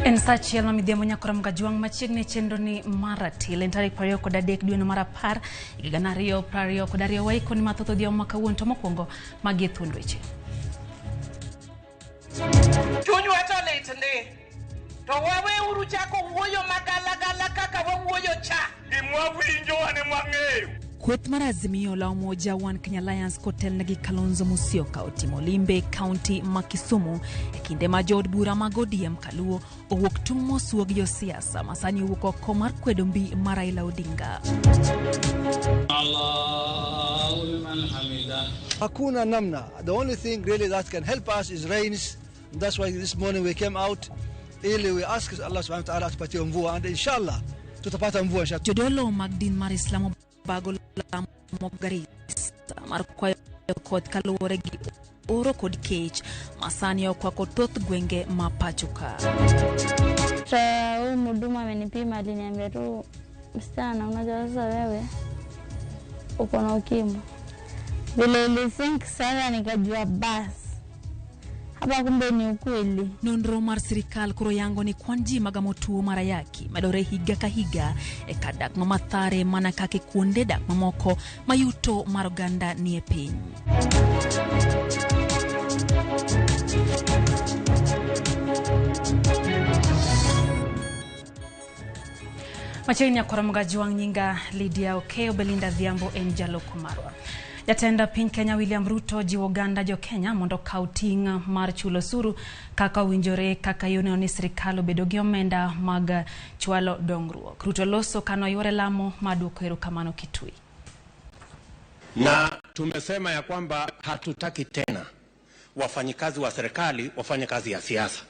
En sachiel midhiambo nyakora mgajuang machiegni chenro ni marati lentari pario kod adek dwe no marapar igana rio prario kod ario waiko ni mathoth dhiambo makawuon to mokwongo magi thuond weche. Chunywa to litni to wawe uru chako wuoyo magala kaka wawuoyo cha gimwawinjo wane mwang'eyo. Kweth mar Azimio la Umoja One Kenya Alliance kotel negi Kalonzo Musyoka otimo limbe kaunti ma Kisumu e kinde ma jood bura mag ODM kaluo owuok tung' mosuo gi josiasa masani owuok oko mar kwedo mbi mar Raila Odinga. Hakuna namna. The only thing really that can help us is rains. And that's why this morning we came out ili we ask Allah subhanahu wa ta'ala atupatie mvua and inshallah tutapata mvua inshallah. Jodolo magdin mar Islamu bago la Mogaris mar kwayo kod kaluore gi oro kod kech masani okwa kototh gwenge mapachuka. Mhuduma amenipima aliniambia tu msichana unajua sasa wewe uko na ukimwi. Vile nilisink sana nikajua basi hapa kumbe ni ukweli. Nonro mar sirikal koro yango ni kwanji magamotuo marayaki medore higa ka higa e kadak mamathare mana kake kuonde dak mamoko mayuto mar oganda ni e piny. Machiegni nyakora mgajuang nyinga Lydia Okeo Belinda Dhiambo en jaloko marwa. Jatenda piny Kenya William Ruto jiwo oganda jo Kenya mondo kaw ting' mar chulo osuru kaka winjore kaka yone ni sirikal obedo gi omenda mag chwalo dongruok. Ruto loso kano yore lamo maduoko erokamano Kitui. Na tumesema ya kwamba hatutaki tena wafanyikazi wa serikali wafanye kazi ya siasa.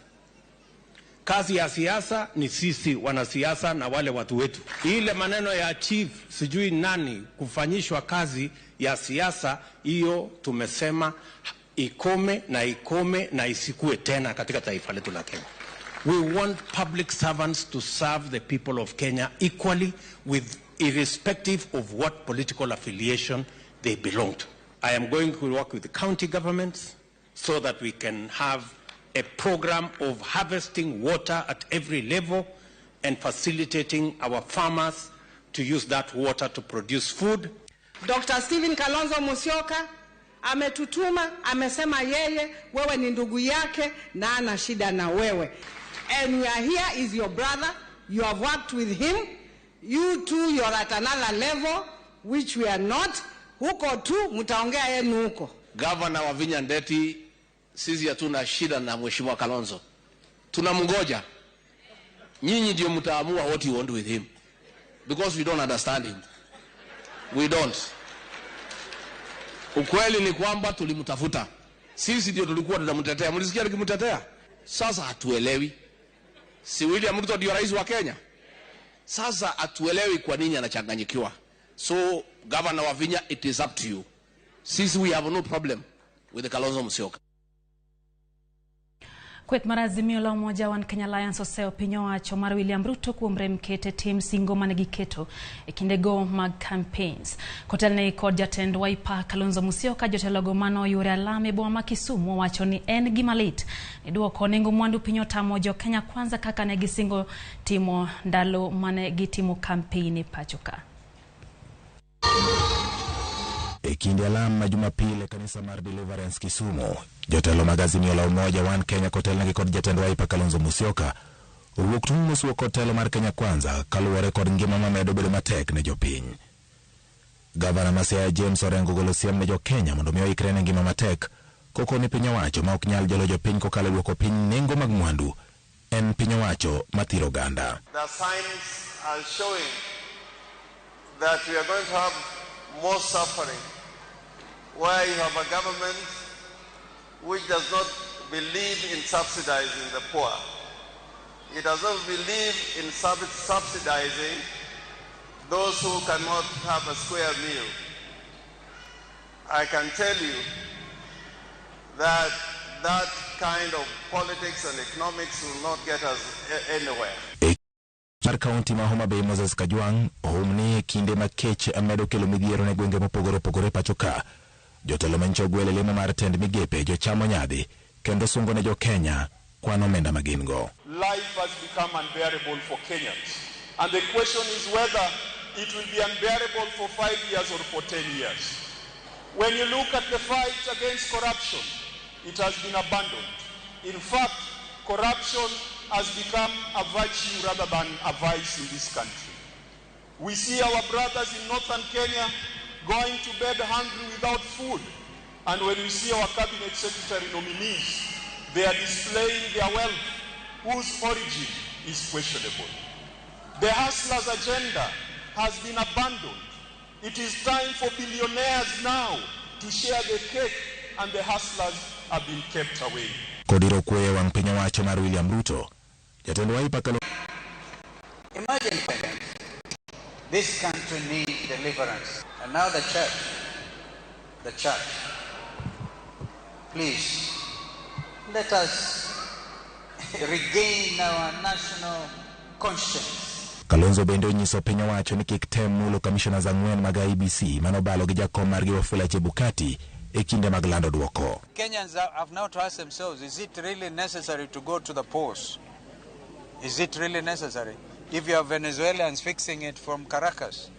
Kazi ya siasa ni sisi wanasiasa na wale watu wetu. Ile maneno ya chief sijui nani kufanyishwa kazi ya siasa, hiyo tumesema ikome na isikue tena katika taifa letu la Kenya. We want public servants to serve the people of Kenya equally, with irrespective of what political affiliation they belong to. I am going to work with the county governments so that we can have a program of harvesting water at every level and facilitating our farmers to use that water to produce food. Dr. Stephen Kalonzo Musyoka ametutuma, amesema yeye wewe ni ndugu yake na ana shida na wewe. And we are here is your brother. You have worked with him. You too, you're at another level which we are not. Huko tu mtaongea yenu huko. Governor wa Vinya Ndeti, sisi hatuna shida na mheshimiwa Kalonzo. Tunamngoja. Nyinyi ndio mtaamua what you want with him. Because we don't understand him. We don't. Ukweli ni kwamba tulimtafuta. Sisi ndio tulikuwa tunamtetea. Mlisikia nikimtetea? Sasa hatuelewi. Si William Ruto ndio rais wa Kenya? Sasa hatuelewi kwa nini anachanganyikiwa. So, Governor wa Vinya, it is up to you. Sisi we have no problem with the Kalonzo Musyoka. Kweth mar Azimio la Umoja One Kenya Alliance oseo pinyo wacho mar William Ruto kuom rem kete tim singo manegi keto e kindego mag campaigns. Kotelne kod jatend Wiper Kalonzo Musyoka jotelogo mano yore alame boma ma Kisumu wacho ni en gima lit e duoko nengo mwandu pinyo tamo jo Kenya kwanza kaka ne gisingo timo ndalo mane gitimo campaign e pachoka. Kinde alam na Jumapili kanisa mar Deliverance Kisumu jotelo mag Azimio la Umoja One Kenya kotelne kod jatend Wiper Kalonzo Musyoka owuok tung' mosuo kotelo mar Kenya kwanza kaluwore kod ngima mamedo bedo matek ne jopiny. Gavana Masaya James Orengo golo siem ne jo Kenya mondo miyo ikre ne ngima matek koko ni piny owacho ma ok nyal jalo jopiny kokalo duoko piny nengo mag mwandu en piny owacho mathiro oganda. The signs are showing that we are going to have more suffering, where you have a government which does not believe in subsidizing the poor. It does not believe in subsidizing those who cannot have a square meal. I can tell you that that kind of politics and economics will not get us anywhere. Mar kaunti ma Homa Bay Moses Kajwang ohumni kinde makech amedo kelo midhiero ne gwenge mopogore pachoka. Jotelo mancho gwele lemo mar tend migepe jo chamo nyadhi kendo sungo ne jo Kenya kwan omenda magingo. Life has become unbearable for Kenyans. And the question is whether it will be unbearable for 5 years or for 10 years. When you look at the fight against corruption, it has been abandoned. In fact, corruption has become a virtue rather than a vice in this country. We see our brothers in northern Kenya going to bed hungry without food. And when we see our cabinet secretary nominees, they are displaying their wealth, whose origin is questionable. The hustlers' agenda has been abandoned. It is time for billionaires now to share the cake, and the hustlers have been kept away. Kodiro kwe wang piny owacho mar William Ruto. Jatend Wiper Imagine this country needs deliverance. And now the church, please, let us regain our national conscience. Kalonzo bende onyiso piny owacho ni kik tem mulo commissioners ang'wen mag IEBC manobalo gi jakom margi Wafula Chebukati e kinde mag lando duoko. Kenyans have now to ask themselves, is it really necessary to go to the polls? Is it really necessary? If you have Venezuelans fixing it from Caracas,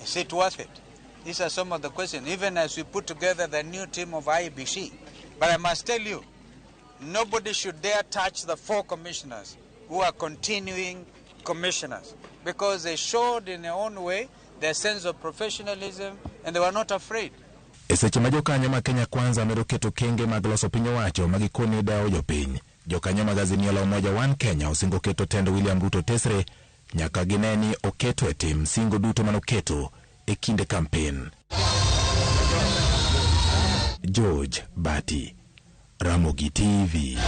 is it worth it? These are some of the questions, even as we put together the new team of IEBC. But I must tell you, nobody should dare touch the 4 commissioners who are continuing commissioners, because they showed in their own way their sense of professionalism and they were not afraid. Eseche ma jokanyo ma Kenya Kwanza medo keto kenge mag loso piny owacho magikoni dao jopiny, jokanyo mag Azimio la Umoja One Kenya osingo keto tendo William Ruto tesre nyaka gineni oketo e tim singo duto manoketo e kinde campaign. George Bati, Ramogi TV.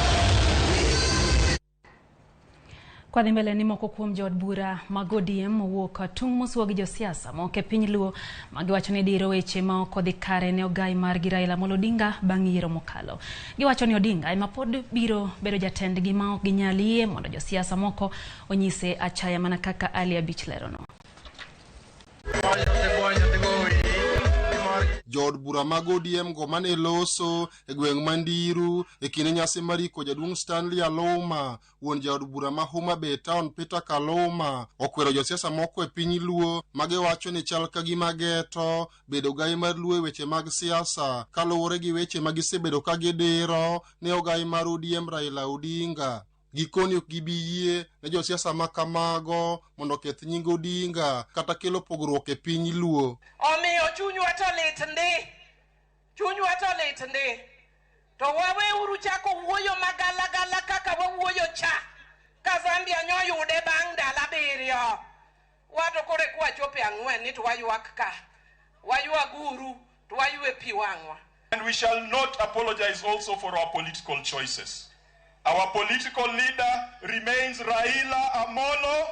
Kwa dhi mbele ni moko kuom jood bura mag ODM owuok tung' mosuo gi josiasa moke piny Luo magiwacho ni diro weche ma ok odhi kare ne ogai mar gi Raila Amolo Odinga bang' yiero mokalo. Giwacho ni Odinga ema pod biro bedo jatendgi ma ok ginyal yie mondo josiasa moko onyise achaya mana kaka Ali Abich lerono. Jood bura mag ODM go mane loso e gweng' Mandiru e kinde nyasi mariko jaduong' Stanley Aloma, wuon jaod bura ma Homa Bay Town Peter Kaloma okwero josiasa moko e piny Luo magiwacho ni chal ka gima geto bedo gai mar Luo e weche mag siasa kaluwore gi weche magisebedo ka gidiro ne ogai mar ODM Raila Odinga. Gikoni ok gibiyie ne josiasa makamago mondo keth nying Odinga kata kelo pogruok e piny Luo. Omiyo chunywa to lit ndi to wawe uru chako wuoyo magala kaka wawuoyo cha ka Zambia nyoyude bang' dala biriyo wato kore kwa chope ang'wen ni to wayuak ka wayuak guru to wayue pi wang'wa. And we shall not apologize also for our political choices. Our political leader remains Raila Amolo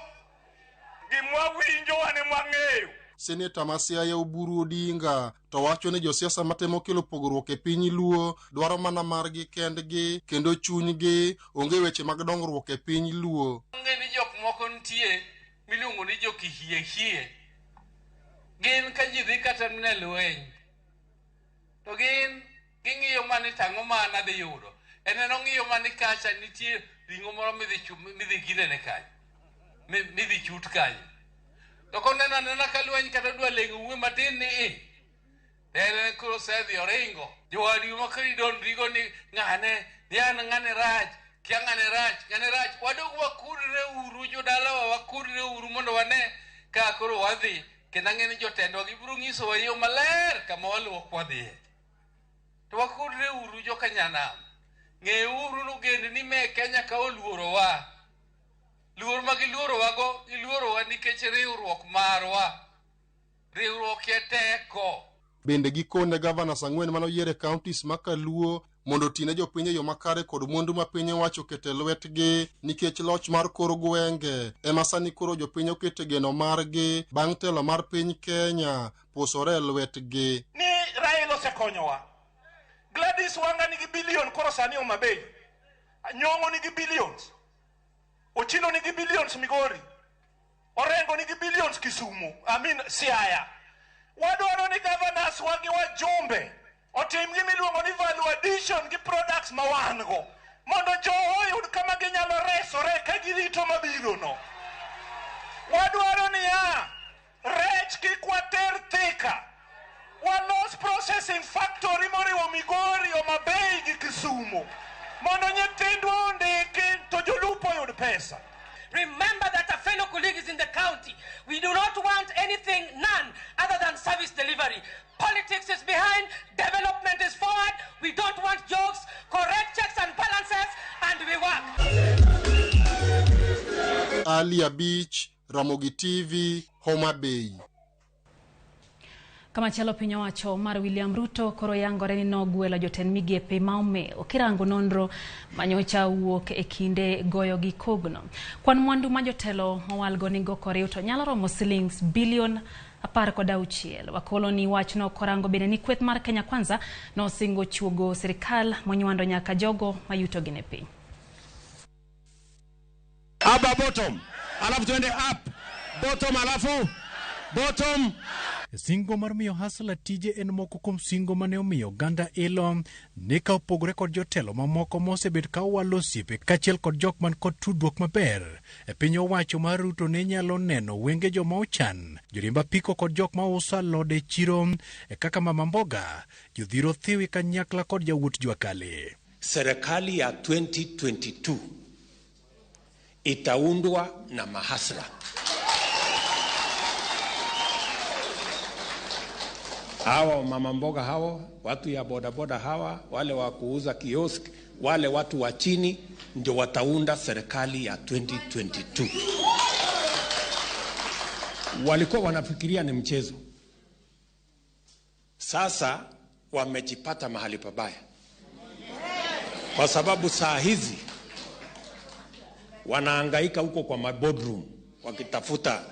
Odinga. Senator Masiaya Oburu Odinga to wacho ni josiasa matemo kelo pogruok e piny Luo dwaro mana margi kendgi kendo chunygi onge weche mag dongruok e piny Luo. Onge ni jok moko nitie miluongo ni jok hie gin ka ji dhi kata ne lweny to gin ging'iyo mani tang'o mana dhi yudo eneno ng'iyo mani kacha nitie ring'o moro midhi ginene kanyo midhi chut kanyo to konena nena ka lweny kata dwa leng'o uwe matin ni ene koro sedhi oringo jowadi makari donrigo ni ng'ane rach kia ng'ane rach wadog wakudre uru jodalawa wakudre uru mondo wane ka koro wadhi kendo ng'eni jotendwa gibiro ng'isowa yo maler kama waluok wadhiye to wakudre uru jokanyanam ng'e uru nugend ni me Kenya ka oluorowa luor ma giluorowago giluorowa nikech riwruok marwa riwruok e teko. Bende gikone gavana ang'wen manoyiere counties ma Kaluo mondo tine jopiny yo makare kod mwandu ma piny owacho kete lwetgi nikech loch mar kor gwenge ema sani koro jopiny okete geno margi bang' telo mar piny Kenya posore lwetgi. Ni Raila osekonyowa. Gladys Wanga nigi billion koro sani Homa Bay. Nyong'o nigi billions. Ochilo nigi billions Migori. Orengo nigi billions Kisumu. Siaya. Wadwaro ni governors wagi wa Jombe otim gimiluongo ni value addition gi products ma wan go mondo jowo yud kama ginyalo resore ka girito mabiro no. Wadwaro niya rech kik water Thika, walos processing factory moriwo Migori, Homabay gi Kisumu mondo nyithindwa ondiki to jolupo yud pesa. Remember that a fellow colleague is in the county. We do not want anything, none, other than service delivery. Politics is behind, development is forward. We don't want jokes, correct checks and balances, and we work. Alia Beach, Ramogi TV, Homabay. Kama chalo piny owacho mar William Ruto koro yangore ni nogwelo jotend migepe maome okirango nonro manyocha wuok e kinde goyo gi kogno. Kwan mwandu ma jotelo mowalgo ni gokore to nyalo romo shillings bilion 16. Wakolo ni wachno korango bende ni kweth mar Kenya Kwanza no singo chuogo serikal monywando nyaka jogo mayuto gine piny. Aba bottom, alafu tuende up, bottom alafu, bottom. Singo mar miyo hasla tije en moko kuom singo mane omiyo ganda ilo ne ka opogore kod jotelo mamoko mosebet ka walo siepe kachiel kod jok man kod tudruok maber. E piny owacho mar Ruto ne nyalo neno wenge joma ochan, jorimba piko kod jok ma uso alode chiro kaka mama mboga, jodhiro thiwi kanyakla kod jawuot jwakale. Serikali ya 2022 itaundwa na mahasla. Hawa mama mboga hawa, watu ya bodaboda hawa, wale wa kuuza kiosk, wale watu wa chini ndio wataunda serikali ya 2022. Walikuwa wanafikiria ni mchezo. Sasa wamejipata mahali pabaya. Kwa sababu saa hizi wanahangaika huko kwa boardroom wakitafuta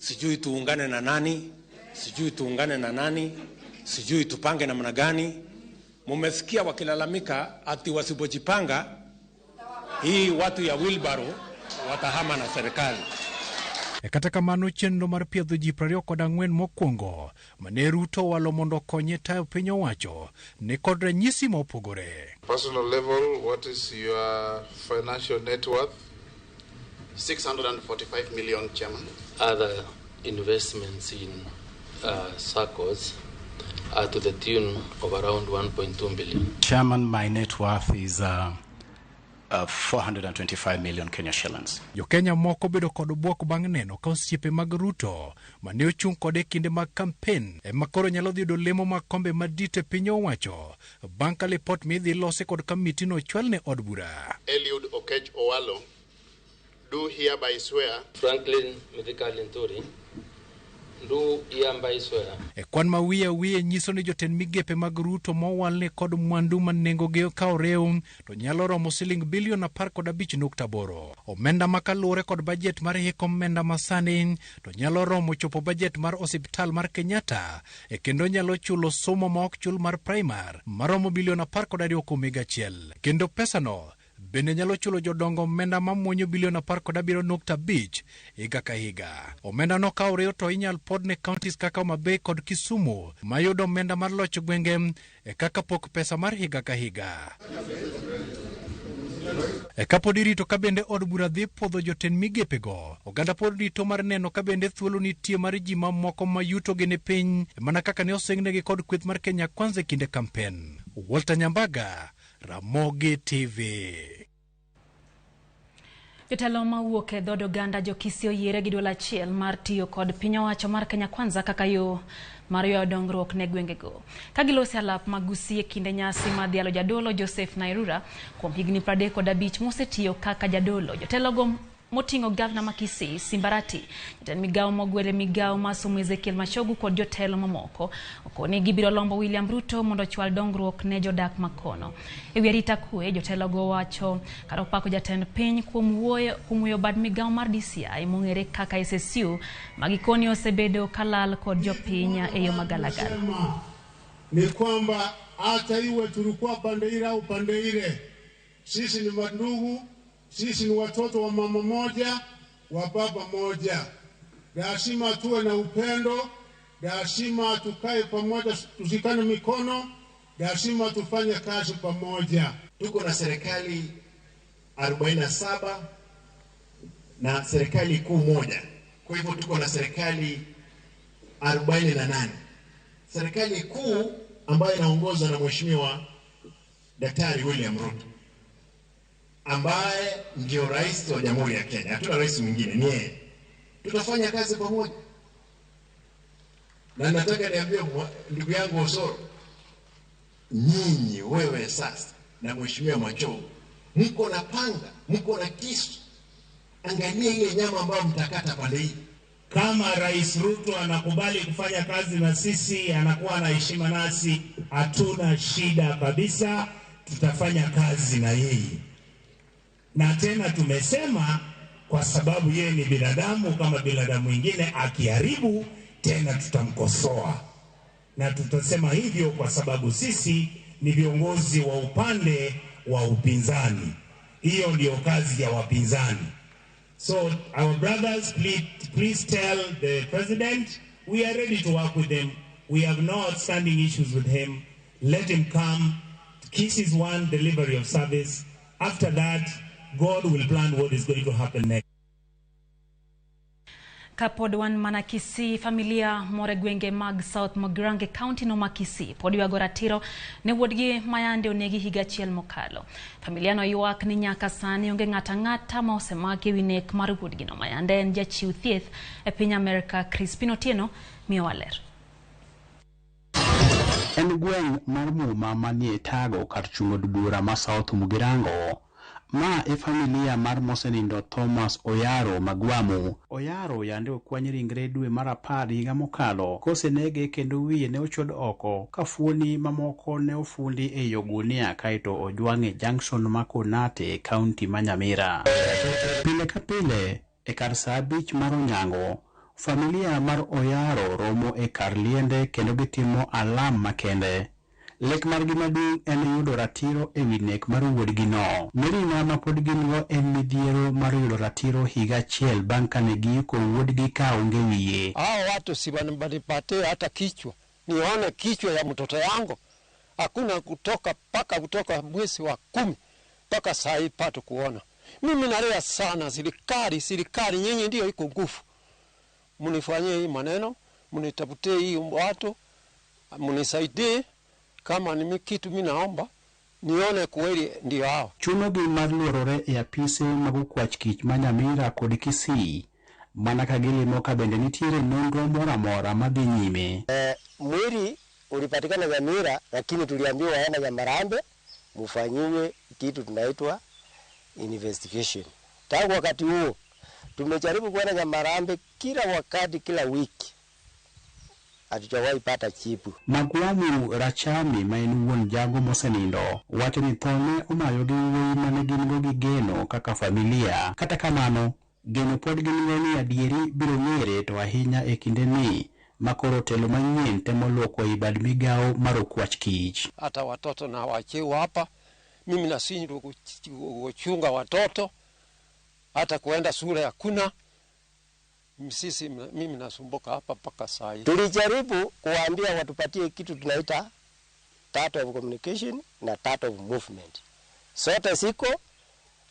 sijui tuungane na nani, sijui tuungane na nani, sijui tupange namna gani. Mumesikia wakilalamika ati wasipojipanga hii watu ya wheelbarrow watahama na serikali. Kata kamano chenro mar piedho ji 24 mokwongo mane Ruto walo mondo konye tayo piny owacho ne kod ranyisi mopogore. Personal level, what is your financial net worth? 645 million, Chairman. Other investments in circles are to the tune of around 1.2 billion. Chairman, my net worth is 425 million Kenya shillings. Jo Kenya moko bedo kod buok bang' neno ka osiepe mag Ruto mane ochung' kode kinde mag kampen makoro nyalo dhi yudo lemo mag kombe madit e piny owacho bang' ka lipot midhi lose kod kamiti no chwal ne od bura. Eliud Okech Owalo do hereby swear. Franklin Mithika Linturi do hereby swear. Kwan ma wiye nyiso ni jotend migepe mag Ruto mowalne kod mwandu ma nengogi ka orew to nyalo romo shiling bilion 15.8. Omenda makaluwore kod bajet mar hik omenda masani to nyalo romo chopo bajet mar osiptal mar Kenyatta kendo nyalo chulo somo ma ok chul mar primar maromo bilion 12.1. Kendo pesano bende nyalo chulo jodongo omenda mamuonyo bilion 17.5 higa ka higa. Omenda no ka orew to inyal pod ne counties kaka Homabay kod Kisumu mayudo omenda mar loch gwenge kaka pok pesa mar higa ka higa. Kapod irito ka bende od bura dhi podho jotend migepe go, oganda pod rito mar neno ka bende thuolo nitie mar ji mamoko mayuto gene piny mana kaka ne osingnegi kod kweth mar Kenya Kwanza kinde kampen. Walter Nyambaga, Ramogi TV. Jotelo mawuok e dhod oganda jokisi oyiere gi dola achiel mar tiyo kod piny owacho mar Kenya Kwanza kaka yo mar yuayo dongruok ne gwengego. Ka giloso alap magusi e kinde nyasi mar dhialo jadolo Joseph Nairura kuom higni 35 mosetiyo kaka jadolo. Jotelo go moting'o gavana ma Kisii Simbarati, jatend migawo mogwele migawo masomo Ezekiel Machogu kod jotelo mamoko okoni gibiro lombo William Ruto mondo chwal dongruok ne jodak makono. Ewi arita kwe jotelo go wacho kar opako jatend piny kuom wuoyo bad migawo mar DCI mong'ere kaka SSU magikoni osebedo kalal kod jopiny e yo magalagala. Ni kwamba hata iwe tulikuwa pande ile au pande ile, sisi ni mandugu, sisi ni watoto wa mama moja, wa baba moja. Lazima tuwe na upendo, lazima tukae pamoja, tushikane mikono, lazima tufanye kazi pamoja. Tuko na serikali 47 na serikali kuu moja. Kwa hivyo tuko na serikali 48. Serikali kuu ambayo inaongozwa na Mheshimiwa Daktari William Ruto, ambaye ndio rais wa Jamhuri ya Kenya. Hatuna rais mwingine, ni yeye. Tutafanya kazi pamoja. Na nataka niambie ndugu yangu Osoro, nyinyi wewe sasa na Mheshimiwa Macho, mko na panga, mko na kisu. Angalia ile nyama ambayo mtakata pale hii. Kama Rais Ruto anakubali kufanya kazi na sisi, anakuwa na heshima nasi, hatuna shida kabisa, tutafanya kazi na yeye. Na tena tumesema kwa sababu yeye ni binadamu kama binadamu mwingine, akiharibu tena tutamkosoa. Na tutasema hivyo kwa sababu sisi ni viongozi wa upande wa upinzani. Hiyo ndio kazi ya wapinzani. So our brothers, please tell the president we are ready to work with him. We have no outstanding issues with him. Let him come. Kiss is one delivery of service. After that, God will plan what is going to happen next. Kapodwan manakisi familia moregwenge mag South Mogrange County no makisi podi wagoratiro ne wodgi mayande onegi higachiel mokalo. Familia no yuak ni nyaka sani onge ngata ma osemaki winek mar wodgi no mayande en jachiw thieth e piny America. Crispino Tieno miyo waler. En gweng mar Muma manie tago kar chung'od bura ma South Mugirango. Ma e familia mar mosenindo Thomas Oyaro Magwamu. Oyaro yande okwany ringre dwe mar 10 higa mokalo kosenege kendo wiye ne ochod oko ka fuoni mamoko ne ofundi e yogunia kaito ojwang'e junction ma Konate county ma Nyamira. Pile ka pile e kar saa 5 mar onyango familia mar Oyaro romo e kar liende kendo gitimo alam makende. Lek margi maduong' en yudo ratiro e wi nek mar wuodgi no. Mirima ma pod gin-go en midhiero mar yudo ratiro higa achiel bang' kane giiko wuodgi ka onge wiye. Hao watu si wananipatia hata kichwa. Nione kichwa ya mtoto yangu. Hakuna kutoka mwezi wa 10 mpaka saa hii pato kuona. Mimi nalia sana serikali nyinyi ndio iko nguvu. Munifanyie hii maneno, munitafutie hii watu, munisaidie. Kama ni kitu mimi naomba nione kweli ndio hao. Chuno gi mar luorore e apise mag kwach kich ma Nyamira kod Kisii mana ka gilimo ka bende nitiere nonro mora madhi nyime. Mwili ulipatikana Nyamira, lakini tuliambiwa waenda Nyamarambe mufanyiwe kitu tunaitwa investigation. Tangu wakati huo tumejaribu kwenda Nyamarambe kila wakati, kila wiki. Hatujawahi pata chipu. Magwamu Rachami ma en wuon jago mosenindo wacho ni thone omayo gi wuoyi mane gin-go gi geno kaka familia. Kata kamano geno pod gin-go ni adieri biro ng'ere to ahinya e kinde ni makoro telo manyien temo loko i bad migao mar okwach kich. Hata watoto na wachewa hapa, mimi nashindwa kuchunga watoto, hata kuenda shule hakuna. Mimi nasumbuka hapa mpaka saa hii. Tulijaribu kuwaambia watupatie kitu tunaita data of communication na data of movement. Sote siko,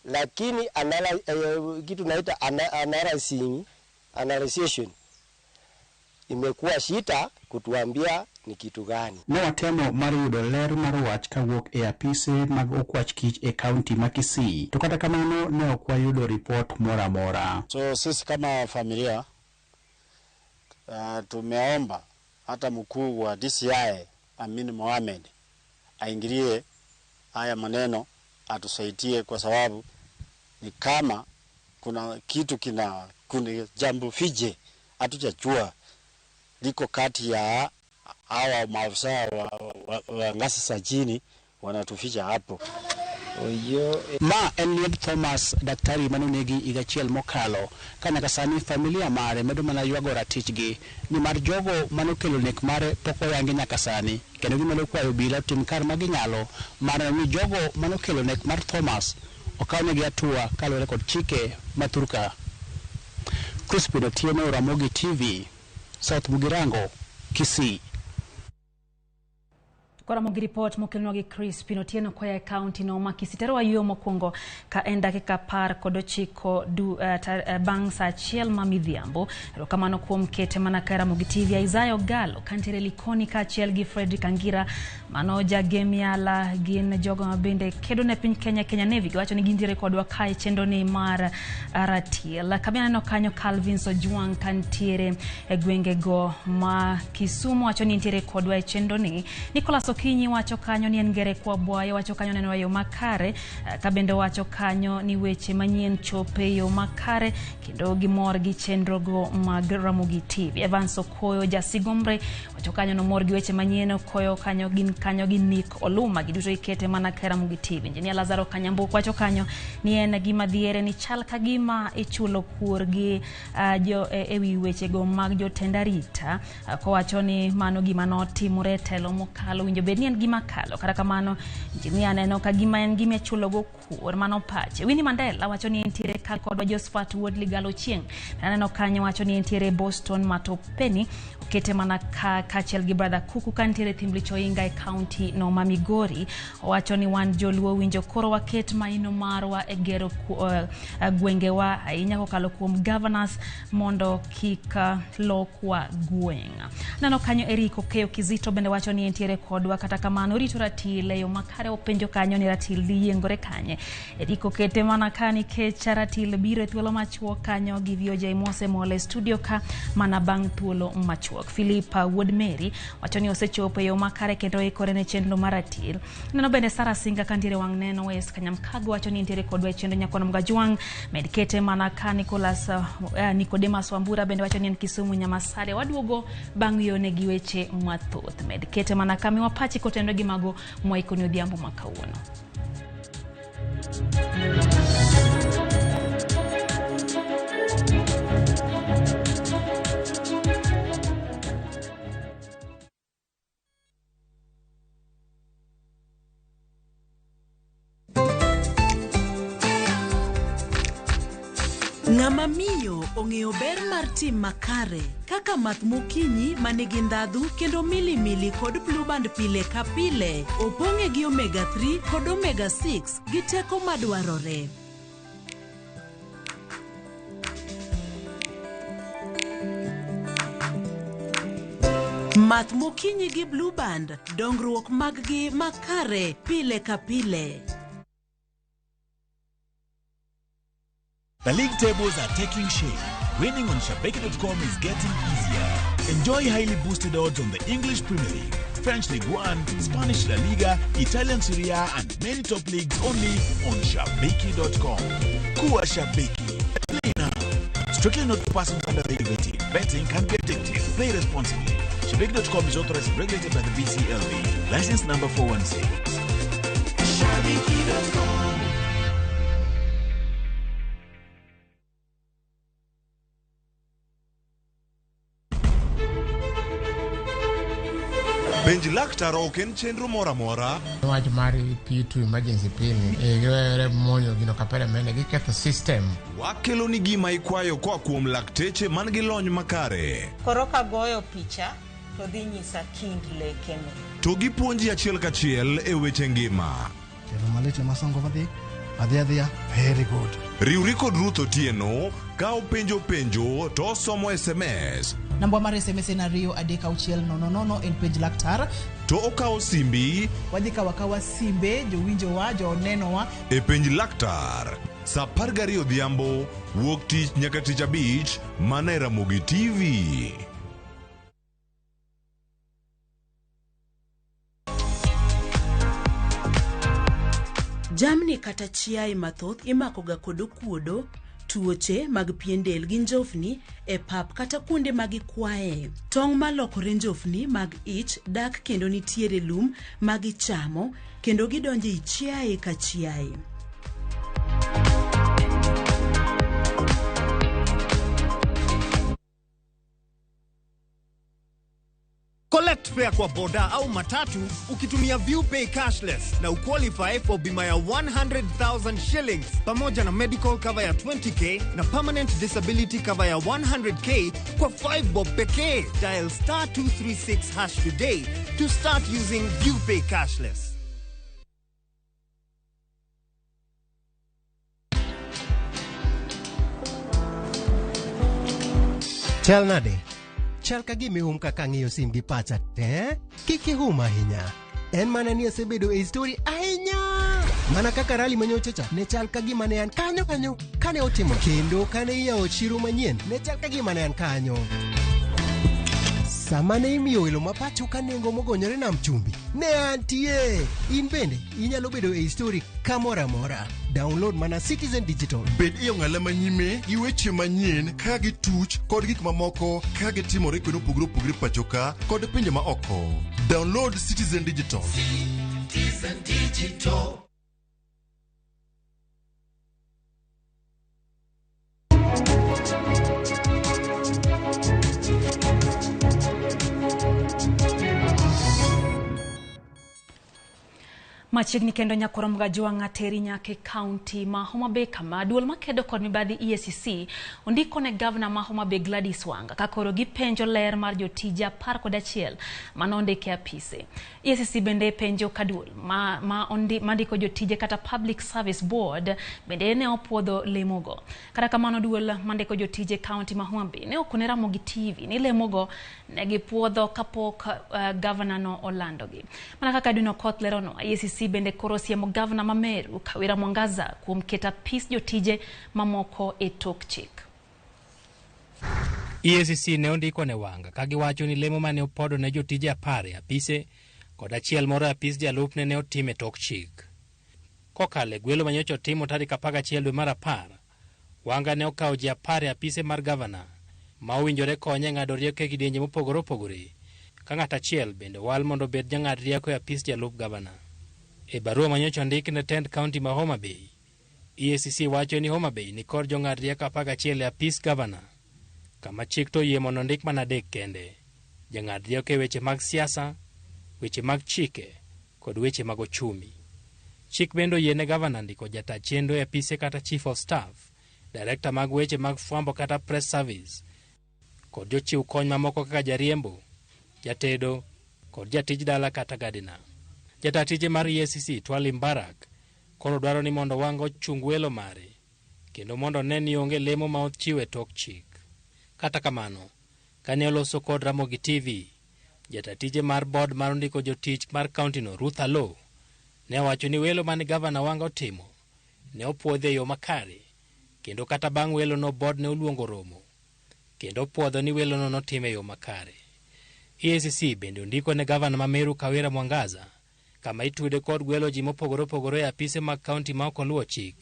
lakini kitu tunaita analyzation imekuwa shida kutuambia ni kitu gani. Ne watemo mar yudo ler mar wach kawuok e apise mag okwach kich e county ma Kisii. To kata kamano ne ok wayudo report mora. So sisi kama familia tumeomba hata mkuu wa DCI Amin Mohamed aingilie haya maneno, atusaidie, kwa sababu ni kama kuna kitu kuna jambo fije hatujajua liko kati ya hawa maafisa wa ngazi za chini wanatuficha hapo. Ma en Thomas daktari manonegi igachiel mokalo kana kasani familia mare medo mana yuago ratichgi ni mar jogo manokelo nek mare pok oyangi nyaka sani, kendo gimelo kwayo bila tim kar maginyalo mar ni jogo manokelo nek mar Thomas okawnegi atua kaluwore kod chike maturka. Crispino Tieno, Ramogi TV, South Mugirango, Kisii. Kora mogi report mokelnogi Chris Pinotieno kwa county no makisitero wa yomo kongo ka endake ka par kodochiko bang sa chiel mamidhiambo rokamano kuom kete manakara mogi TV Isaiah Galo kantere likoni ka chiel gi Frederick Angira manoja gemiala gin jogo mabende kedo ne piny Kenya Navy wacho ni gindire kodwa kai chendo ni mar ratil kabina no kanyo Calvin Sojuang kantiere gwenge go ma Kisumu wacho ni intiere kodwa chendo ni Nicholas Okinyi wacho kanyo ni engere kwa bwayo wacho kanyo neno yo makare kabende wacho kanyo ni weche manyien chope yo makare kendo gimor gi chenro go mag Ramogi TV. Evans Okoyo jasigombre wacho kanyo no mor gi weche manyien koyo kanyo gi Nick Oluma giduto ikete mana ka Ramogi TV. Engineer Lazaro Kanyambo wacho kanyo ni en gima dhiere ni chal ka gima ichulo kuor gi jo ewi weche go mag jo tendarita ko wacho ni mano gima notimore telo mokalo winjo bed ni en gima kalo kata kamano engineer neno ka gima en gima chulo go kuor mano pache. Winnie Mandela wacho ni entiere ka kodwa Josephat Woodley Galo Chieng neno kanyo wacho ni entiere Boston Matopeni okete mana ka chiel gi brother Kuku kantiere Thimblicho Inga e county no Mamigori wacho ni wan joluo winjo koro waket maino marwa egero gwengewa ahinya kokalo kuom governors mondo kika lokwa gwenga. Nano kanyo Eriko Keyo Kizito bende wacho ni entiere kodwa kata kamano rito ratile yo makare openjo kanyo ni ratil liengore kanye. Eriko kete mana kani kecha ratil biro thuolo machuo kanyo gi VOJ Mose Mole studio ka mana bang thuolo machuok. Philippa Woodmary wacho ni osechopo yo makare kendo ikore ne chenro maratil. Neno bende Sara Singa kantiere wang neno West Kanyamkago wacho ni entiere kodwa chenro nyakono Mgajwang medkete mana ka Nicholas Nicodemus Wambura bende wacho ni en Kisumu Nyamasare waduogo bang yone gi weche mathoth medkete mana kami wapachi kotendo gi mago mwaikoni odhiambo makauono. Ng'ama miyo ong'eyo ber mar tim makare kaka math mokinyi manigi ndhadhu kendo milimili kod blue band pile ka pile opong'e gi omega 3 kod omega 6 gi teko madwarore. Math mokinyi gi blue band dongruok maggi makare pile ka pile. The league tables are taking shape. Winning on Shabeki.com is getting easier. Enjoy highly boosted odds on the English Premier League, French Ligue 1, Spanish La Liga, Italian Serie A, and many top leagues only on Shabeki.com. Kuwa Shabeki. Play now. Strictly not for persons under the age of 18. Betting can be addictive. Play responsibly. Shabeki.com is authorized and regulated by the BCLV. License number 416. Shabeki.com. Benji laktar oken chenro mora mora. Wach mari P2 emergency pin gire monyo gino kapere mene giketho system. Wakelo ni gima ikwayo kwa kuom lakteche man gi lony makare. Koro ka goyo picha to dhi nyisa kind lekene. To gipuonji achiel kachiel e weche ngima. Kelo malit masongo adhia very good. Riuri kod Ruth Otieno ka openjo to somo SMS. Namba mar SMS en 23600 en page laktar. To okawo simbi wadhi kawa simbe jowinjo wa joneno wa e penj laktar saa 12 odhiambo wuok tich nyaka tich abich mana e Ramogi TV. Jamni kata chiaye mathoth imako ga kod okuodo, tuoche mag pien del gi njofni e pap kata kuonde mag ikwaye. Tong' malokore njofni mag ich dak kendo nitiere lum mag ichamo kendo gidonje i chiaye ka chiaye. Collect direct fare kwa boda au matatu ukitumia ViewPay cashless na uqualify for bima ya 100,000 shillings pamoja na medical cover ya 20k na permanent disability cover ya 100k kwa 5 bob pekee. Dial *236# today to start using ViewPay cashless. Chal nade? Chal ka gimi kaka ng'iyo sim gi pacha te? Kiki ahinya. En mana ni asebedo e story ahinya. Mana kaka rally manyochacha ne chal ka gima ne an kanyo kane otimo. Kendo kane iyawo chiro manyien ne chal ka gima ne an kanyo. Sama ne imiyo welo mapacho ka nengo mogonyore nam chumbi ne antie. In bende inyalo bedo e story kamoro amora. Download mana Citizen Digital. Bed iyo ng'ala manyime gi weche manyien ka gi tuch kod gik mamoko ka gi timore kuno pugre pachoka kod pinje ma oko. Download Citizen Digital. Citizen Digital. Machiegni kendo nyakoro mgaji wa ng'ateri nyake county ma Homa Bay kama duol makedo kod mibadhi EACC ondiko ne governor ma Homa Bay Gladys Wanga kakoro gipenjo ler mar jotije 11 manondike apise. EACC bende penjo kaduol mandiko jotije kata Public Service Board bende ne opuodho lemogo. Kata kamano duol mandiko jotije county ma Homa Bay ne okone Ramogi TV ni lemogo ne gipuodho kapok governor no olandogi. Mana kaka duno koth lerono EACC bende koro siemo gavana ma Meru Kawira Mwangaza kuom keta pis jotije mamoko e tok chik. EACC ne ondiko ne Wanga ka giwacho ni lemo mane opodo ne jotije 10 apise kod achiel moro apis jalupne ne otime tok chik. Kokale gwelo manyocha otimo tarik 11 dwe mar 10, Wanga ne okawo ji 10 apise mar gavana ma owinjore konye ng'ado rieko e kidienje mopogore opogore, ka ng'at achiel bende wal mondo bed jang'ad rieko e apis jalup gavana. E barua manyocha ondik ne tend county ma Homa Bay, EACC wacho ni Homa Bay ni kod jong'ad rieko 11 e apis gavana, kama chik to yie mondo ondik mana 3 kende: jang'ad rieko e weche mag siasa, weche mag chike kod weche mag ochumi. Chik bende oyiene gavana ndiko jata chenro e apise kata chief of staff, director mag weche mag fwambo kata press service, kod jochiw kony mamoko kaka jariembo, jatedo kod jatij dala kata gardener. Jata tije mar EACC Twali Mbarak koro dwaro ni mondo Wanga ochung welo mare kendo mondo ne ni onge lemo ma ochiwe tok chik. Kata kamano, kane oloso kod Ramogi TV, jata tije mar board mar ndiko jotich mar county no Ruth Alo ne wacho ni welo mane gavana Wanga otimo ne opuodhe yo makare, kendo kata bang' welo no board ne oluongo romo kendo opuodho ni welo no notime yo makare. EACC bende ondiko ne gavana ma Meru Kawira Mwangaza kama itude kod gwelo ji mopogore opogore e apise mag county ma ok oluwo chik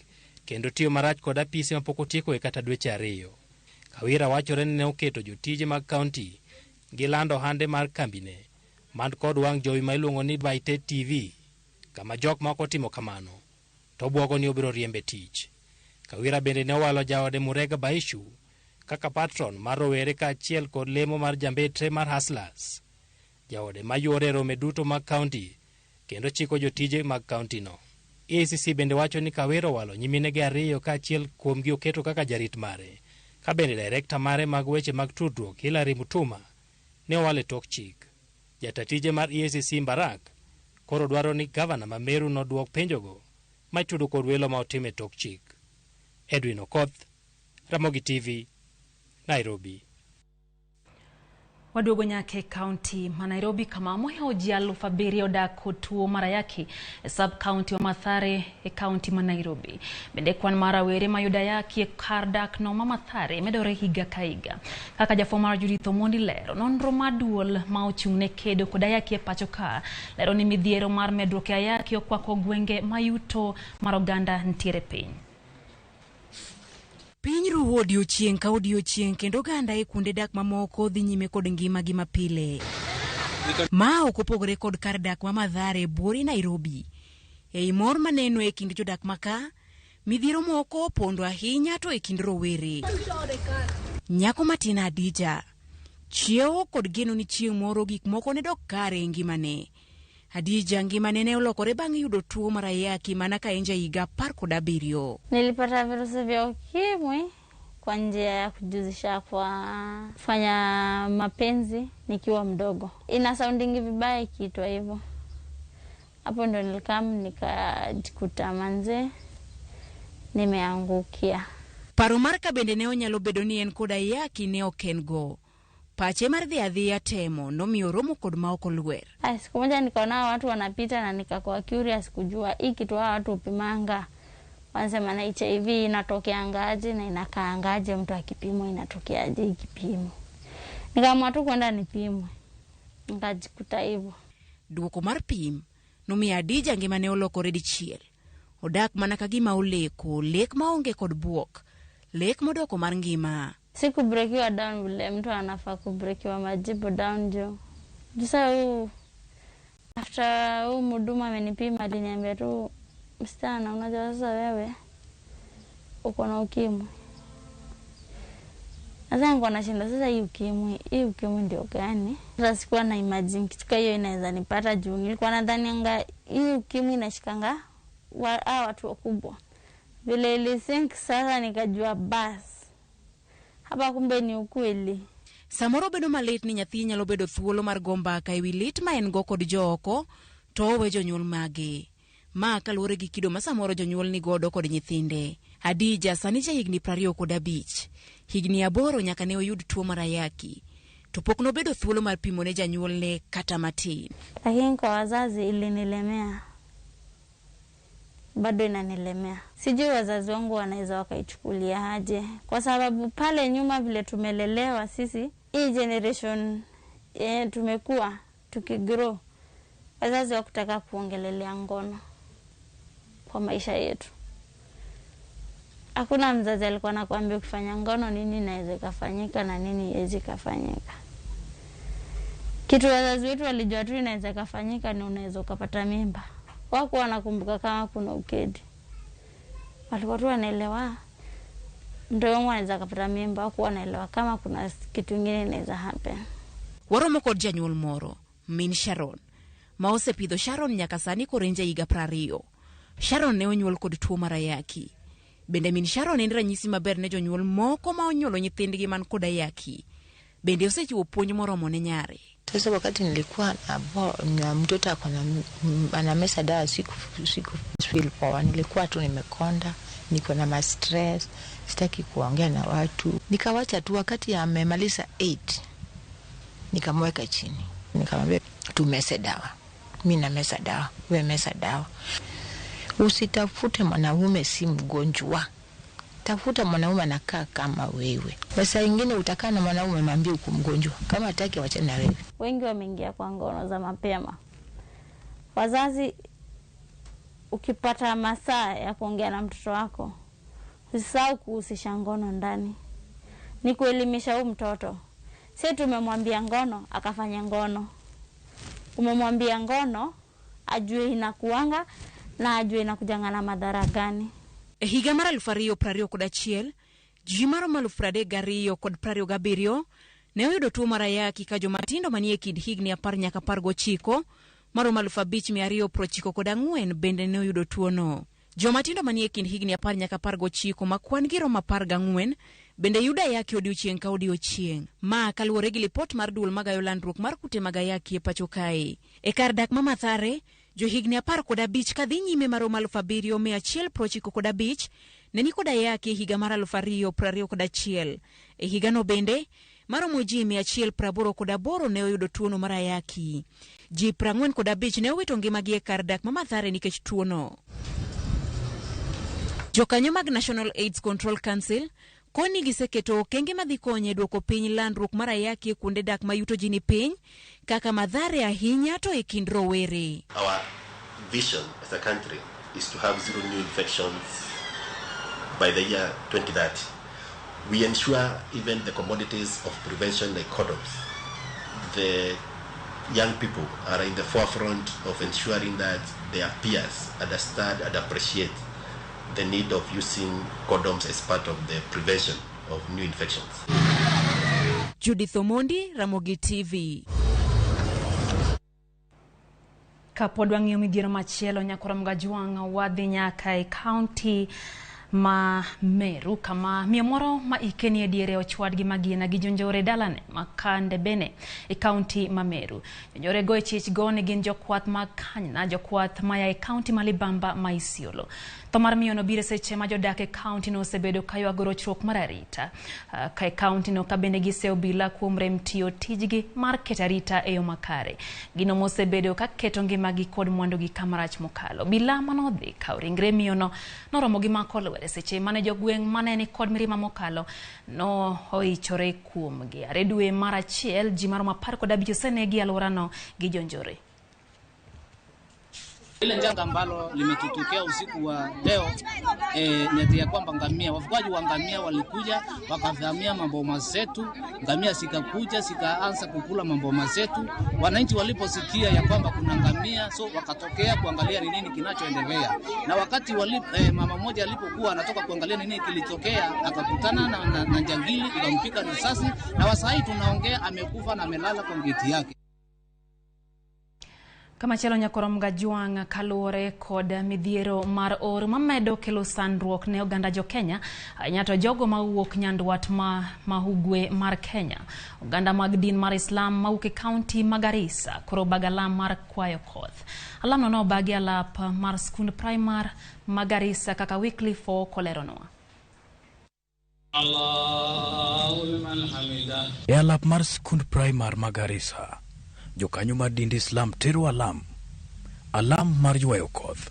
kendo tiyo marach kod apise mapok otieko kata dweche 2. Kawira wachore ni ne oketo jotije mag county gi lando hande mar kambine man kod wang' jowi ma iluongo ni Baite TV, kama jok ma ok otimo kamano to bwogo ni obiro riembe tich. Kawira bende ne owalo jaode Murega Baishu kaka patron mar rowere ka achiel kod lemo mar jambetre mar Hustlers. Jaode mayore rome duto mag county kendo chiko jotije mag county no. EACC bende wacho ni Kawira walo nyiminege 2 ka achiel kuomgi oketo kaka jarit mare, ka bende director mare mag weche mag tudruok Hilary Mutuma ne owale tok chik. Jatatije mar EACC Mbarak koro dwaro ni gavana ma Meru nodwok penjogo ma itudo kod welo ma otime tok chik. Edwin Okoth, Ramogi TV, Nairobi. Waduogo nyake county ma Nairobi kama moyo ji 7,000 odak kod tuo marayaki e sub county wa Mathare e county ma Nairobi. Bende kwan mara were mayuda yaki e kar dak no ma Mathare medore higa ka higa. Kaka jafo mar Judith Omondi lero, nonro maduol ma ochung'ne kedo kod ayaki e pacho ka lero ni midhiero mar medruok e ayaki okwako gwenge mayuto mar oganda ntiere piny. Piny ruo odiochieng' ka odiochieng' kendo oganda e kuonde dak mamoko dhi nyime kod ngima gi mapile. Ma ok opogore kod kar dak ma Mathare buore Nairobi. Ei mor maneno e kind jodak maka, midhiero moko opondo ahinya to e kind rowere. Nyako matin Adija, Chiewo kod geno ni chieng' moro gik moko ne dok kare ngimane. Hadija ngimane ne olokore bang' yudo tuo mar ayaki mana ka enja higa 17. Nilipata virusi vya ukimwi kwa njia ya kujihusisha kwa fanya mapenzi nikiwa mdogo. Ina sounding vibaya ikiitwa hivyo. Hapo ndo nikajikuta manze nimeangukia. Paro mar ka bende ne onyalo bedo ni en kod ayaki ne okengo. Pache mar dhi adhiya temo nomiyo romo kod ma ok olwer. Siku moja nikaona watu wanapita na nikakuwa curious kujua hii kitu watu upimanga. Wanasema na HIV inatokeangaje na inakaangaje, mtu akipimwa inatokeaje ikipimwa. Nikaamua tu kwenda nipimwe. Nikajikuta hivyo. Duoko mar pim nomiyo Hadija ngimane olokore dichiel. Odak mana ka gima oleko, lek maonge kod buok, lek modoko mar ngima. Siku breakiwa down vile mtu anafaa kubreakiwa majibu down jo. Sasa after mhuduma amenipima aliniambia tu, msichana, unajua sasa wewe uko na ukimwi. Sasa niko nashinda sasa hii ukimwi ndio gani? Sasa sikuwa na imagine kitu hiyo inaweza nipata juu nilikuwa nadhani anga hii ukimwi inashikanga watu wakubwa. Vile ilisink sasa nikajua basi hapa kumbe ni ukweli. Samoro bedo malit ni nyathi nyalo bedo thuolo mar gomba ka ewi lit ma en go kod jooko to we jonyuol mage. Ma kaluwore gi kido ma samoro jonyuol ni godo kod nyithinde. Hadija sani ja higni 25. Higni 8 nyaka ne oyud tuo mar ayaki. To pok no bedo thuolo mar pimo ne janyuol ne kata matin. Lakini kwa wazazi ilinilemea. Bado inanilemea. Sijui wazazi wangu wanaweza wakaichukulia aje. Kwa sababu pale nyuma vile tumelelewa sisi, hii generation tumekuwa tukigrow. Wazazi wakutaka kuongelelea ngono kwa maisha yetu. Hakuna mzazi alikuwa anakuambia kufanya ngono nini inaweza kufanyika na nini haiwezi kufanyika. Kitu wazazi wetu walijua tu inaweza kufanyika ni unaweza kupata mimba. Wako wanakumbuka kama kuna ukedi. Walikuwa tu wanaelewa ndio wangu anaweza kupata mimba, wako wanaelewa kama kuna kitu kingine inaweza happen. Waromo kod janyuol moro, min Sharon. Ma osepidho Sharon nyaka sani korenja higa 20. Sharon ne onyuol kod tuo mar ayaki. Bende min Sharon en ranyisi maber ne jonyuol moko ma onyuolo nyithindgi man kod ayaki. Bende osechiwo puonj moromo ne nyare. Sasa wakati nilikuwa na mtoto anameza dawa siku feel poa, nilikuwa tu nimekonda, niko na stress, sitaki kuongea na watu. Nikawacha tu wakati amemaliza 8. Nikamweka chini. Nikamwambia tumeze dawa. Mimi nameza dawa, wewe meza dawa. Usitafute mwanaume si mgonjwa. Tafuta mwanaume anakaa kama wewe. Basi nyingine utakaa na mwanaume mwambie uko mgonjwa. Kama hataki wachana na wewe. Wengi wameingia kwa ngono za mapema. Wazazi ukipata masaa ya kuongea na mtoto wako, usisahau kuhusisha ngono ndani. Ni kuelimisha huyu mtoto. Sisi tumemwambia ngono akafanya ngono. Umemwambia ngono ajue inakuanga na ajue inakujanga na madhara gani. Higa mar 2021, ji maromo 32,027 ne oyudo tuo mar ayaki ka jomatindo manie kind higni 10 nyaka 19, maromo 5,294 bende ne oyudo tuo no. Jomatindo manie kind higni 10 nyaka 19 ma kwan gi romo 14 bende yudo ayaki odiochieng' ka odiochieng'. Ma kaluwore gi lipot mar duol magayo landruok mar kute mag ayaki e pacho kae. E kar dak ma Mathare, jo higni 15 kadhi nyime maromo 7,195 ne ni kod ayaki higa mar 2021. E higa no bende maromo ji 188 ne oyudo tuono mar ayaki. Ji 45 ne owito ngimagi e kar dak ma Mathare nikech tuono. Jokanyo mag National AIDS Control Council koni giseketo okenge madhi konyo e duoko piny landruok mar ayaki e kuonde dak mayuto ji ni piny kaka Mathare ahinya to e kind rowere. Our vision as a country is to have 0 new infections by the year 2030. We ensure even the commodities of prevention like condoms. The young people are in the forefront of ensuring that their peers understand and appreciate the need of using condoms as part of the prevention of new infections. Judith Omondi, Ramogi TV. Kapod wang'iyo midhiero machielo, nyakoro Mgajwang' wadhi nyaka e kaunti ma Meru kama miyo moro ma ike ni ediere ochwad gi magina gi jonjore dalane makande bene e kaunti ma Meru. Jonjore go e chich go ne gin jokwath mag Kanyna, jokwath maya e kaunti ma Libamba ma Isiolo. To mar miyo no bire seche ma jodak e kaunti no osebedo kayo agorochruok mar arita ka e kaunti no ka bende giseo bila kuom rem tiyo tijgi mar keto arita e yo makare. Gino mosebedo ka keto ngimagi kod mwandugi kamarach mokalo. Bila manodhi ka ringre miyo no noromo gi mako lwere seche mane jogweng' mane ni kod mirima mokalo no oichore kuomgi. Are dwe mar achiel ji maromo 15 osenegi alworano gi jonjore. Ile janga ambalo limetutokea usiku wa leo ni ya kwamba ngamia, wafugaji wa ngamia walikuja wakavamia maboma zetu, ngamia zikakuja zikaanza kukula maboma zetu. Wananchi waliposikia ya kwamba kuna ngamia, so wakatokea kuangalia ni nini kinachoendelea. Na wakati mama mmoja alipokuwa anatoka kuangalia nini kilitokea, akakutana na jangili, ikampiga risasi, na wasai tunaongea amekufa na amelala kwa ngeti yake. Kama chelo nyakoro Mgajwang' kaluore kod midhiero mar oro mamedo kelo sandruok ne oganda jo Kenya, nyato jogo mawuok nyandwat ma ugwe mar Kenya, oganda mag din mar Islam mawuok e kaunti ma Garissa koro bagalam mar kwayo koth. Alam no bagi alap mar skund primar ma Garissa kaka weekly for koleronwa. E alap mar skund primar ma Garissa, jokanyo mar dind Islam tero alam mar ywayo koth.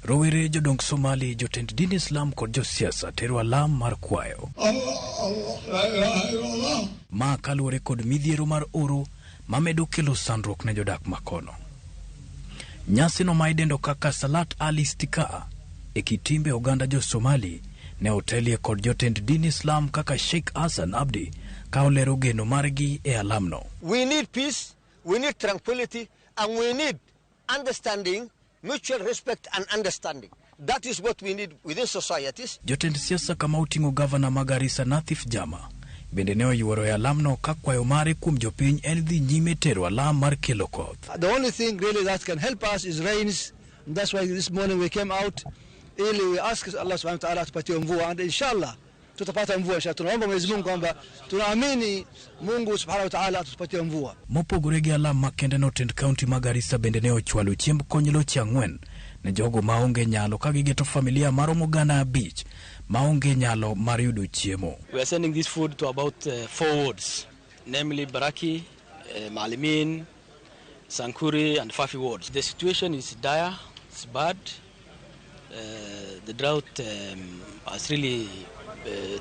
Rowere jodong Somali, jotend din Islam kod josiasa tero alam mar kwayo. Ma kaluwore kod midhiero mar oro mamedo kelo sandruok ne jodak makono. Nyasi no maidendo kaka Salat al-Istika e kitimbe oganda jo Somali ne otelie kod jotend din Islam kaka Sheikh Hassan Abdi ka olero geno margi e alamno. We need peace. We need tranquility, and we need understanding, mutual respect and understanding. That is what we need within societies. Jotend siasa kama utingo Governor Magarissa Nathif Jama bende ne oyuoro e alamno ka kwayo mare kuom jopiny en dhi nyime tero alam mar kelo koth. The only thing really that can help us is rains. And that's why this morning we came out early. We asked Allah subhanahu wa ta'ala tupatie mvua, and inshallah tutapata mvua. Tunaomba Mwenyezi Mungu kwamba tunaamini Mungu subhanahu wa ta'ala atatupatia mvua. Mopogore gi alam makende no tend county ma Garissa bende ne ochwalo chiemb konylo chiang'wen ne jogo maonge nyalo ka gigeto familia maromo gana abich maonge nyalo mar yudo chiemo. We are sending this food to about 4 wards, namely Baraki, Malimin, Sankuri and Fafi wards. The situation is dire, it's bad. The drought has really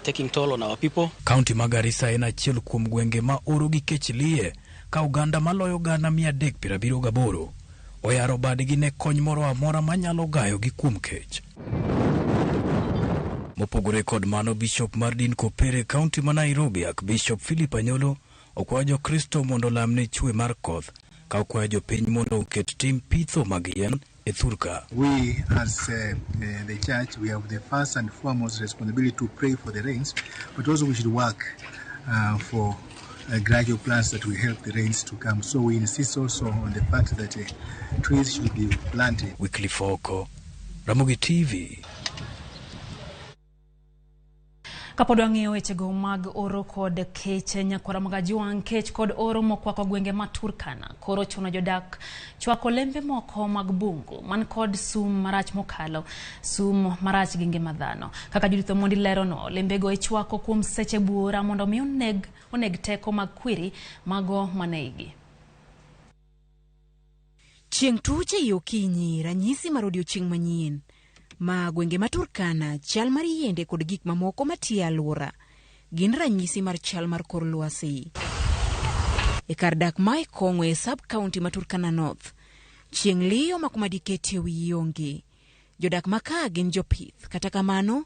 taking toll on our people. County ma Garissa en achiel kuom gwenge ma oro gi kech liye ka uganda maloyo gana 378 oyaro badgi ne kony moro amora manyalo gayo gi kuom kech. Mopogore kod mano, Bishop mar din Kopere County ma Nairobi Bishop Philip Anyolo okwayo jokristo mondo lamne chwe mar koth ka okwayo jopiny mondo oket tim pitho mag yien e thurka. We as the church, we have the first and foremost responsibility to pray for the rains, but also we should work for gradual plans that will help the rains to come. So we insist also on the fact that trees should be planted. Weekly Foko, Ramogi TV. Kapod wang'iyo wechego mag oro kod kech, nyakora Mgajwang' kech kod oro mokwako gwenge ma Turkana koro chuno jodak chwako lembe moko mag bungu man kod sum marach mokalo, sum marach gi ngima dhano. Kaka Judith Omondi lerono, lembego ichwako kuom seche buora mondo mi oneg teko mag kwiri mago maneigi. Chieng' tuche yokinyi, ranyisi mar odiochieng' manyien. Ma gwenge ma Turkana, chal mar yiende kod gik mamoko matie alwora gin ranyisi mar chal mar kor lwasi. E kar dak ma Kong'o e sub county ma Turkana North, chieng' liyo makumadiketi e wi onge. Jodak maka gin jopith, kata kamano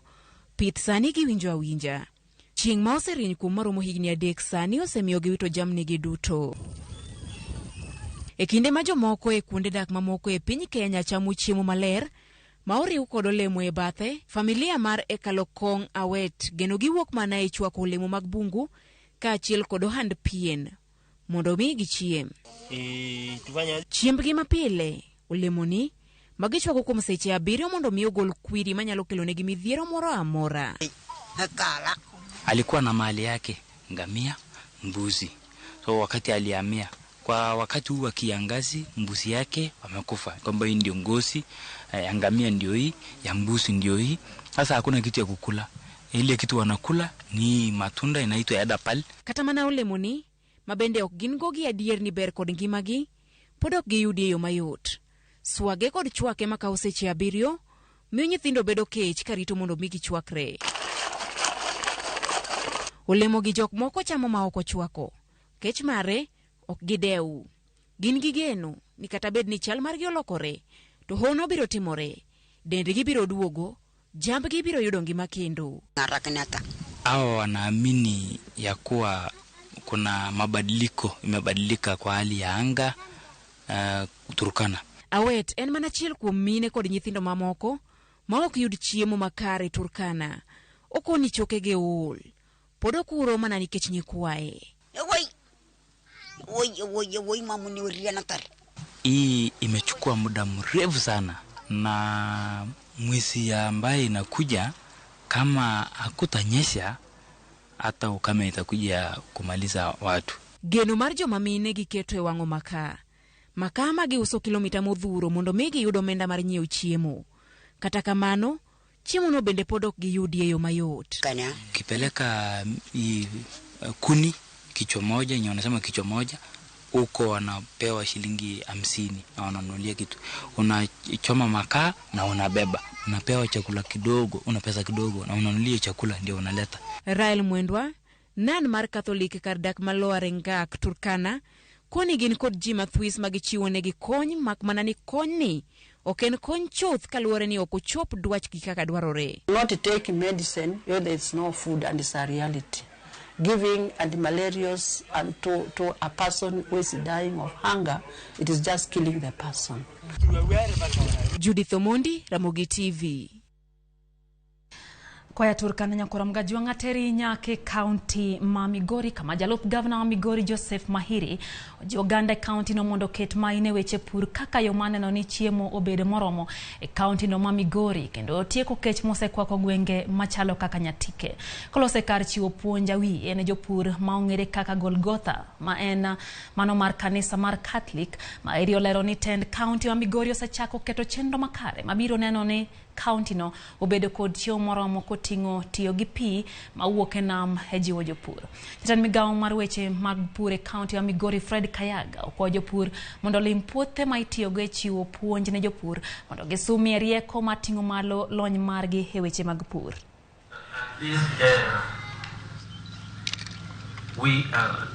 pith sani giwinjo awinja. Chieng' ma oserieny kuom maromo higni 3 sani osemiyo giwito jamnigi duto. E kinde ma jomoko e kuonde dak mamoko e piny Kenya chamo chiemo maler ma oriw kod olemo e bathe, familia mar Ekalokong Awet geno giwuok mana e chwako olemo mag bungu kaachiel kod ohand pien mondo mi gichiem. Chiembgi mapile, olemoni magichwako kuom seche 7 mondo mi ogol kwiri manyalo kelonegi midhiero moro amora. Alikuwa na mali yake, ngamia, mbuzi. So wakati alihamia, kwa wakati huu wa kiangazi, mbuzi yake wamekufa. Kwamba hii ndio ngozi, ya ngamia ndio hii, ya mbuzi ndio hii. Sasa hakuna kitu ya kukula. Ile kitu wanakula ni matunda inaitwa edapal. Kata mana olemoni, mabende ok gin gogi adier ni ber kod ngimagi, pod ok giyudi e yo mayot. Swage kod chwake makawo seche 7 miyo nyithindo bedo kech karito mondo mi gichwakre. Olemo gi jok moko chamo ma ok ochwako. Kech mare ok gidew. Gin gigeno ni kata bed ni chal margi olokore, to hono biro timore. Dendgi biro duogo, jambgi biro yudo ngima kendo. Hao wanaamini ya kuwa kuna mabadiliko imebadilika kwa hali ya anga Turkana. Awet en mana chiel kuom mine kod nyithindo mamoko ma ok yud chiemo makare Turkana. Okoni chokege ol. Pod okuro mana nikech nyikwaye. Hii imechukua muda mrefu sana, na mwezi ambaye inakuja kama hakutanyesha hata ukame itakuja kumaliza watu. Geno mar joma mine giketo e wang'o makaa. Makaa ma giuso kilomita modhuro mondo mi giyud omenda mar nyiewo chiemo. Kata kamano, chiemo no bende pod ok giyudi e yo mayot. Kipeleka kuni kichwa moja, wanasema kichwa moja, uko wanapewa shilingi 50 na wananunulia kitu. Unachoma makaa na unabeba. Unapewa chakula kidogo, una pesa kidogo na unanunulia chakula ndio unaleta. Rael Mwendwa, nan mar Catholic kardak maloare ngak Turkana, koni gin kod ji mathwis magichiwo negi kony mak mana ni kony ni ok en kony chuth kaluwore ni ok ochop dwachgi kaka dwarore. Not take medicine where there is no food, and it's a reality. Giving antimalarials and to a person who is dying of hunger, it is just killing the person. Judith Omondi, Ramogi TV. Kwaya Turkana nyakora mgaji wangateri nyake county ma Migori kama jalup governor wa Migori Joseph Mahiri Uganda county no mondo ket maine weche pur kaka yomane no ni chiemo obedo moromo e county no ma Migori kendo tieko kech mose kwako gwenge machalo kaka Nyatike kolose kar chiwo puonja wi ene jopur maongere kaka Golgotha ma en mano mar kanisa mar Catholic ma eri olero ni tend county wa Migori osechako keto chenro makare mabiro neno ni county no obedo kod chiemo moromo kotingo tiyo gi pi mawuok e nam e jiwo jopur. Jatend migawo mar weche mag pur e county wa Migori Fred Kayaga okwayo jopur mondo lim puothe ma itiyogo e chiwo puonj ne jopur mondo gisumie rieko mating'o malo lony margi e weche mag pur. This era, we are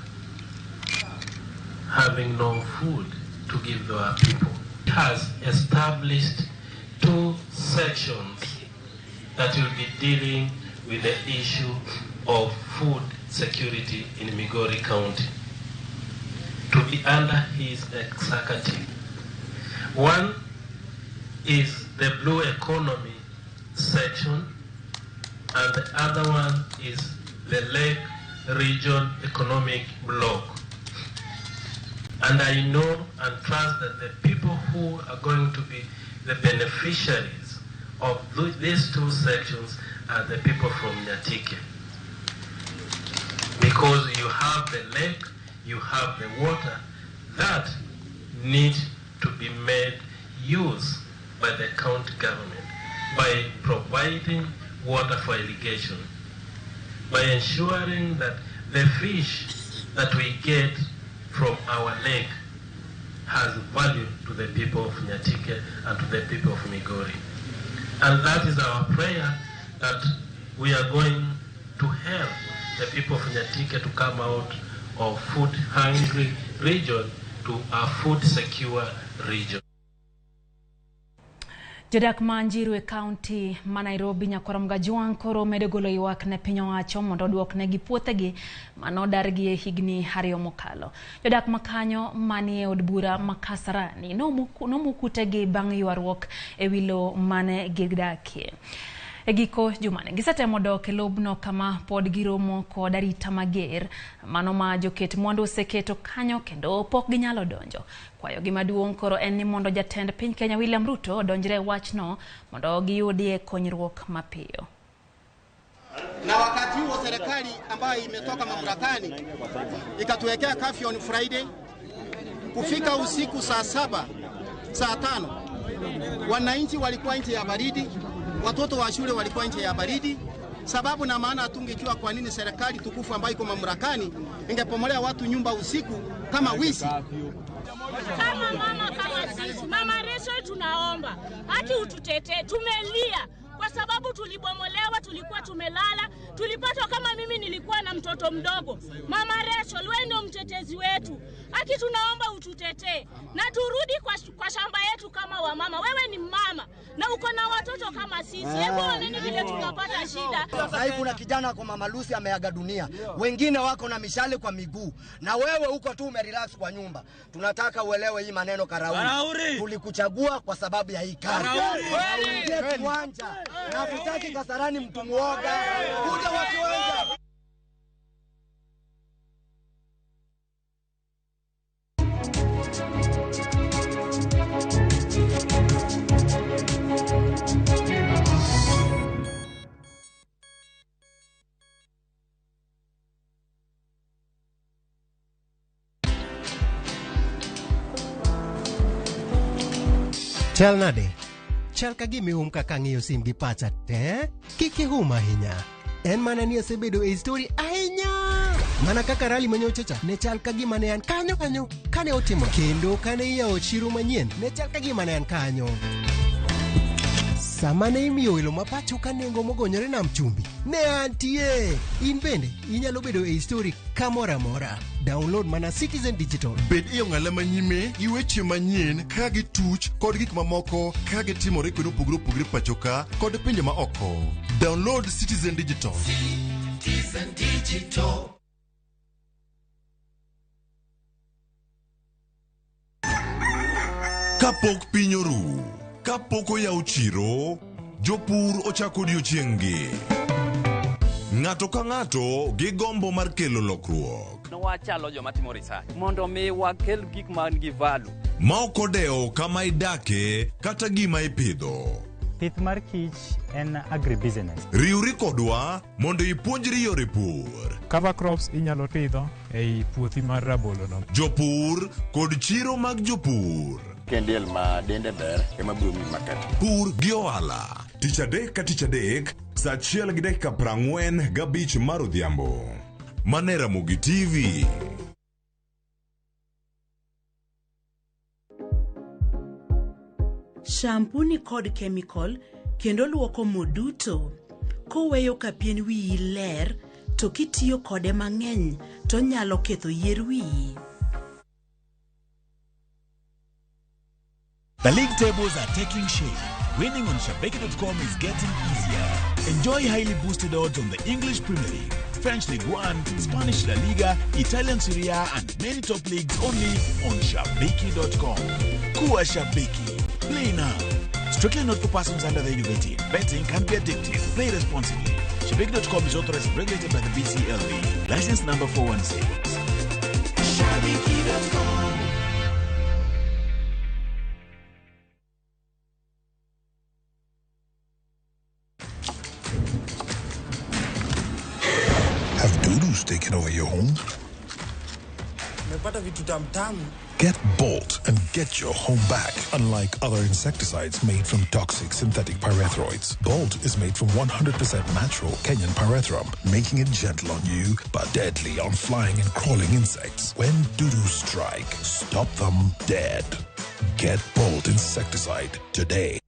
having no food to give to our people. It has established 2 sections that will be dealing with the issue of food security in Migori County to be under his executive. One is the blue economy section and the other one is the Lake Region Economic Block. And I know and trust that the people who are going to be the beneficiaries of these 2 sections are the people from Nyatike. Because you have the lake, you have the water that need to be made use by the county government by providing water for irrigation, by ensuring that the fish that we get from our lake has value to the people of Nyatike and to the people of Migori. And that is our prayer, that we are going to help the people of Nyatike to come out of food-hungry region to a food-secure region. Jodak manjiru e county ma Nairobi nyakora mgajuan koro medo golo ywak ne piny owacho mondo duok negi puothegi manodargi e higni 2 mokalo. Jodak makanyo manie od bura makasarani nomukutegi bang' ywaruok e wilo mane gidakie. E giko jumane gisetemo dok e lobno kama pod giromo kod arita mager mano ma joket mwandu oseketo kanyo kendo pok ginyalo donjo. Kwayo gimaduong' koro en ni mondo jatend piny Kenya William Ruto donjre wachno mondo giyudie konyruok mapiyo. Na wakati huo serikali ambayo imetoka mamlakani ikatuwekea curfew on Friday kufika usiku saa 7, saa 5. Wananchi walikuwa nje ya baridi, watoto wa shule walikuwa nje ya baridi. Sababu na maana hatungejua kwa nini serikali tukufu ambayo iko mamlakani ingepomolea watu nyumba usiku kama wizi. Kama mama, kama sisi, Mama Rachel, tunaomba haki ututetee. Tumelia kwa sababu tulibomolewa, tulikuwa tumelala, tulipatwa. Kama mimi nilikuwa na mtoto mdogo. Mama Rachel, wewe ndio mtetezi wetu. Haki tunaomba ututetee na turudi kwa shamba yetu kama wamama. Wewe ni mama na uko na watoto kama sisi. Hebu oneni vile tunapata shida. Sasa kuna kijana kwa Mama Lucy ameaga dunia. Wengine wako na mishale kwa miguu. Na wewe uko tu umerelax kwa nyumba. Tunataka uelewe hii maneno Karauri. Tulikuchagua kwa sababu ya hii kazi. Uingie kiwanja. Na tutaki Kasarani mtu muoga. Kuja watu wengi. Chal nade? Chal ka gimi kaka ng'iyo sim gi pacha te? Kiki ahinya. En mana ni asebedo e story ahinya. Mana kaka rali manyochacha ne chal ka gima ne an kanyo kane otimo. Kendo kane iyawo chiro manyien ne chal ka gima ne an kanyo. Sama ne imiyo welo mapacho ka nengo mogonyore nam chumbi ne antie. In bende inyalo bedo e story kamoro amora. Download mana Citizen Digital. Bed iyo ng'ala manyime gi weche manyien ka gi tuch kod gik mamoko ka gitimore kuonde opogore pachoka kod pinje ma oko. Download Citizen Digital. Citizen Digital. Kapok piny oru, kapok oyaw chiro, jopur ochako odiochieng'gi. Ng'ato ka ng'ato gi gombo mar kelo lokruok. Wachalo joma timo research mondo mi wakel gik man gi value. Ma ok odewo kama idake kata gima ipidho. Pith mar kich en agribusiness. Riwri kodwa mondo ipuonjri yore pur. Cover crops inyalo pidho ei puothi mar rabolo no. Jopur kod chiro mag jopur. Kendiel ma dende ber ema biro mi market. Pur gi ohala. Tich adek ka tich adek, saa 1:45 mar odhiambo. Mane Ramogi TV. Shampoo ni kod chemical kendo luoko mo duto. Koweyo ka pien wiyi ler to kitiyo kode mang'eny to nyalo ketho yier wiyi. The league tables are taking shape. Winning on Shabeki.com is getting easier. Enjoy highly boosted odds on the English Premier League, French Ligue 1, Spanish La Liga, Italian Serie A, and many top leagues only on Shabeki.com. Kuwa Shabeki. Play now. Strictly not for persons under the age of 18. Betting can be addictive. Play responsibly. Shabeki.com is authorized and regulated by the BCLB. License number 416. Shabeki.com. Have doo-doos taken over your home? Get Bolt and get your home back. Unlike other insecticides made from toxic synthetic pyrethroids, Bolt is made from 100% natural Kenyan pyrethrum, making it gentle on you but deadly on flying and crawling insects. When doo-doos strike, stop them dead. Get Bolt insecticide today.